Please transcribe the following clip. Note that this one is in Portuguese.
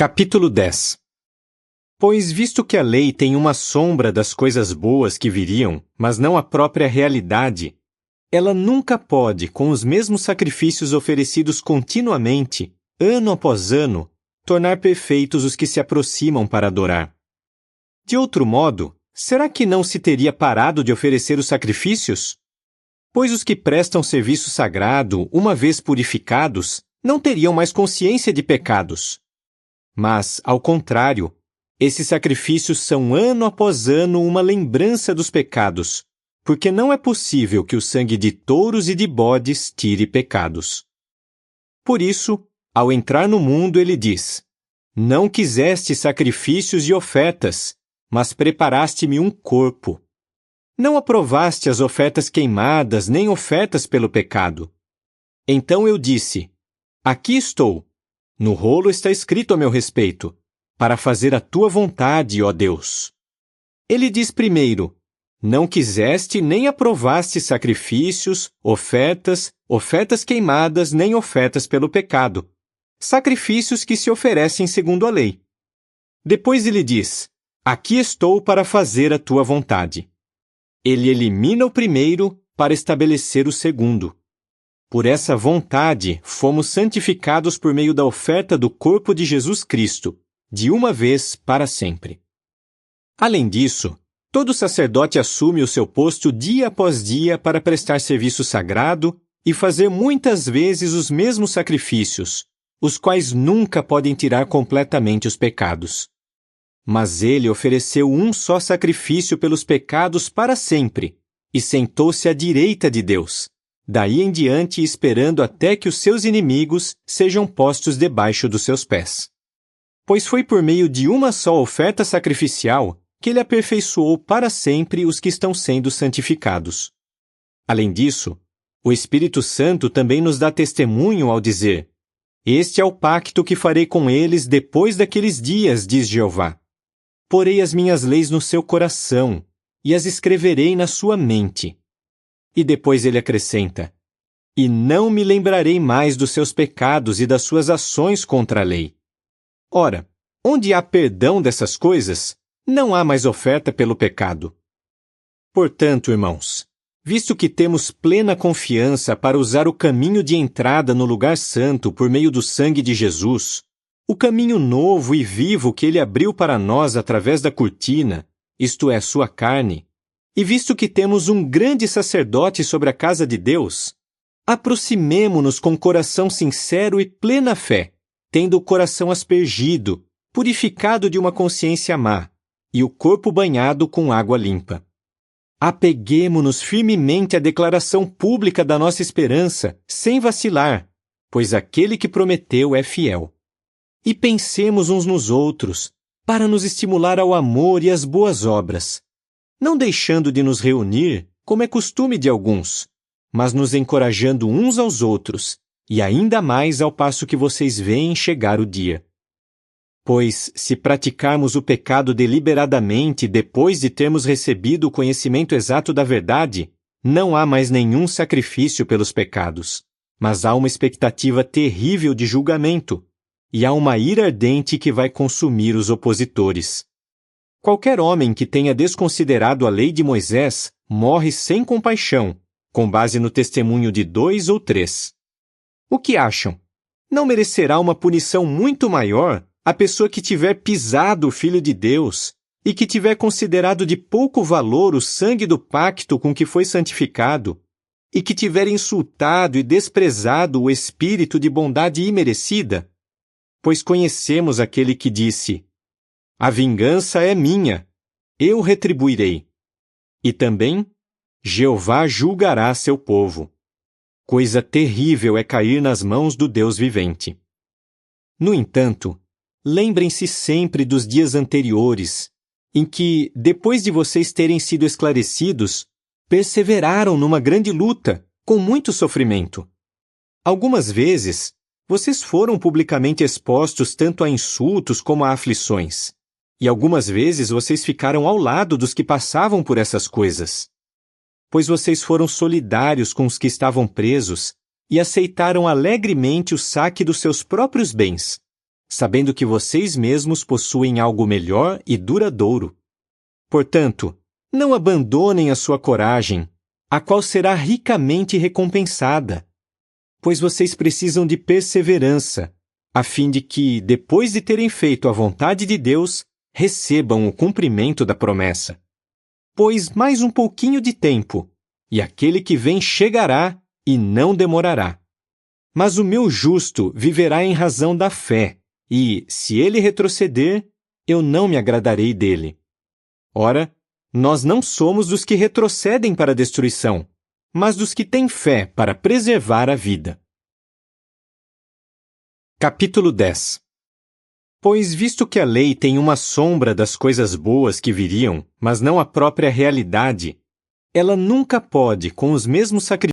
Capítulo 10. Pois, visto que a lei tem uma sombra das coisas boas que viriam, mas não a própria realidade, ela nunca pode, com os mesmos sacrifícios oferecidos continuamente, ano após ano, tornar perfeitos os que se aproximam para adorar. De outro modo, será que não se teria parado de oferecer os sacrifícios? Pois os que prestam serviço sagrado, uma vez purificados, não teriam mais consciência de pecados. Mas, ao contrário, esses sacrifícios são ano após ano uma lembrança dos pecados, porque não é possível que o sangue de touros e de bodes tire pecados. Por isso, ao entrar no mundo, ele diz: Não quiseste sacrifícios e ofertas, mas preparaste-me um corpo. Não aprovaste as ofertas queimadas, nem ofertas pelo pecado. Então eu disse: Aqui estou. No rolo está escrito a meu respeito, para fazer a tua vontade, ó Deus. Ele diz primeiro: Não quiseste nem aprovaste sacrifícios, ofertas queimadas, nem ofertas pelo pecado, sacrifícios que se oferecem segundo a lei. Depois ele diz: Aqui estou para fazer a tua vontade. Ele elimina o primeiro para estabelecer o segundo. Por essa vontade, fomos santificados por meio da oferta do corpo de Jesus Cristo, de uma vez para sempre. Além disso, todo sacerdote assume o seu posto dia após dia para prestar serviço sagrado e fazer muitas vezes os mesmos sacrifícios, os quais nunca podem tirar completamente os pecados. Mas ele ofereceu um só sacrifício pelos pecados para sempre e sentou-se à direita de Deus, daí em diante esperando até que os seus inimigos sejam postos debaixo dos seus pés. Pois foi por meio de uma só oferta sacrificial que ele aperfeiçoou para sempre os que estão sendo santificados. Além disso, o Espírito Santo também nos dá testemunho ao dizer: Este é o pacto que farei com eles depois daqueles dias, diz Jeová. Porei as minhas leis no seu coração e as escreverei na sua mente. E depois ele acrescenta: E não me lembrarei mais dos seus pecados e das suas ações contra a lei. Ora, onde há perdão dessas coisas, não há mais oferta pelo pecado. Portanto, irmãos, visto que temos plena confiança para usar o caminho de entrada no lugar santo por meio do sangue de Jesus, o caminho novo e vivo que ele abriu para nós através da cortina, isto é, sua carne, e visto que temos um grande sacerdote sobre a casa de Deus, aproximemo-nos com coração sincero e plena fé, tendo o coração aspergido, purificado de uma consciência má, e o corpo banhado com água limpa. Apeguemo-nos firmemente à declaração pública da nossa esperança, sem vacilar, pois aquele que prometeu é fiel. E pensemos uns nos outros, para nos estimular ao amor e às boas obras, não deixando de nos reunir, como é costume de alguns, mas nos encorajando uns aos outros, e ainda mais ao passo que vocês veem chegar o dia. Pois, se praticarmos o pecado deliberadamente depois de termos recebido o conhecimento exato da verdade, não há mais nenhum sacrifício pelos pecados, mas há uma expectativa terrível de julgamento, e há uma ira ardente que vai consumir os opositores. Qualquer homem que tenha desconsiderado a lei de Moisés morre sem compaixão, com base no testemunho de 2 ou 3. O que acham? Não merecerá uma punição muito maior a pessoa que tiver pisado o Filho de Deus e que tiver considerado de pouco valor o sangue do pacto com que foi santificado e que tiver insultado e desprezado o Espírito de bondade imerecida? Pois conhecemos aquele que disse: A vingança é minha, eu retribuirei. E também, Jeová julgará seu povo. Coisa terrível é cair nas mãos do Deus vivente. No entanto, lembrem-se sempre dos dias anteriores, em que, depois de vocês terem sido esclarecidos, perseveraram numa grande luta, com muito sofrimento. Algumas vezes, vocês foram publicamente expostos tanto a insultos como a aflições. E algumas vezes vocês ficaram ao lado dos que passavam por essas coisas. Pois vocês foram solidários com os que estavam presos e aceitaram alegremente o saque dos seus próprios bens, sabendo que vocês mesmos possuem algo melhor e duradouro. Portanto, não abandonem a sua coragem, a qual será ricamente recompensada, pois vocês precisam de perseverança, a fim de que, depois de terem feito a vontade de Deus, recebam o cumprimento da promessa. Pois mais um pouquinho de tempo, e aquele que vem chegará e não demorará. Mas o meu justo viverá em razão da fé, e, se ele retroceder, eu não me agradarei dele. Ora, nós não somos dos que retrocedem para a destruição, mas dos que têm fé para preservar a vida. Capítulo 10. Pois visto que a lei tem uma sombra das coisas boas que viriam, mas não a própria realidade, ela nunca pode, com os mesmos sacrifícios,